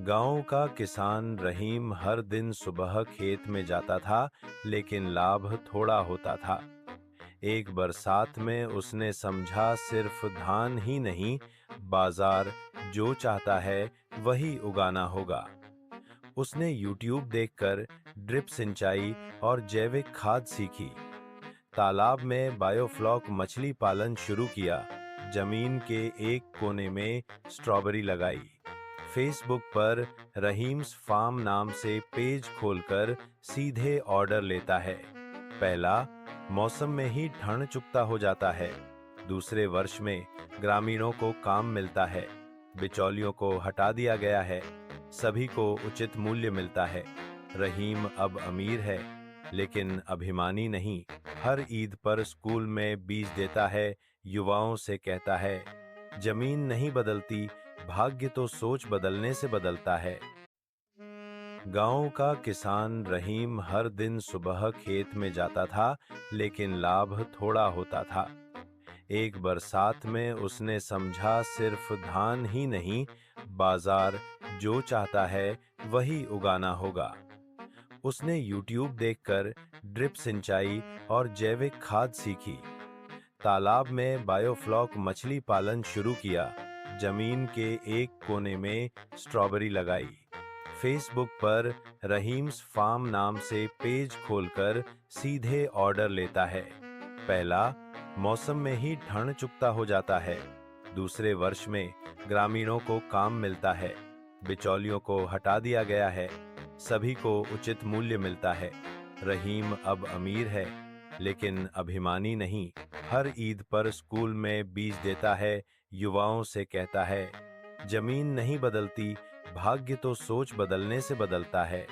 गांव का किसान रहीम हर दिन सुबह खेत में जाता था, लेकिन लाभ थोड़ा होता था। एक बरसात में उसने समझा सिर्फ धान ही नहीं, बाजार जो चाहता है वही उगाना होगा। उसने YouTube देखकर ड्रिप सिंचाई और जैविक खाद सीखी। तालाब में बायोफ्लॉक मछली पालन शुरू किया। जमीन के एक कोने में स्ट्रॉबेरी लगाई। फेसबुक पर रहीम्स फार्म नाम से पेज खोलकर सीधे ऑर्डर लेता है। पहला मौसम में ही ठंड चुकता हो जाता है। दूसरे वर्ष में ग्रामीणों को काम मिलता है। बिचौलियों को हटा दिया गया है। सभी को उचित मूल्य मिलता है। रहीम अब अमीर है, लेकिन अभिमानी नहीं। हर ईद पर स्कूल में बीज देता है। युवाओं से कहता है, जमीन नहीं बदलती, भाग्य तो सोच बदलने से बदलता है। गांव का किसान रहीम हर दिन सुबह खेत में जाता था, लेकिन लाभ थोड़ा होता था। एक बरसात में उसने समझा सिर्फ धान ही नहीं, बाजार जो चाहता है वही उगाना होगा। उसने YouTube देखकर ड्रिप सिंचाई और जैविक खाद सीखी। तालाब में बायोफ्लॉक मछली पालन शुरू किया। जमीन के एक कोने में स्ट्रॉबेरी लगाई। फेसबुक पर रहीम्स फार्म नाम से पेज खोलकर सीधे ऑर्डर लेता है। पहला मौसम में ही ठंड चुकता हो जाता है। दूसरे वर्ष में ग्रामीणों को काम मिलता है। बिचौलियों को हटा दिया गया है। सभी को उचित मूल्य मिलता है। रहीम अब अमीर है, लेकिन अभिमानी नहीं। हर ईद पर स्कूल में बीज देता है। युवाओं से कहता है, जमीन नहीं बदलती, भाग्य तो सोच बदलने से बदलता है।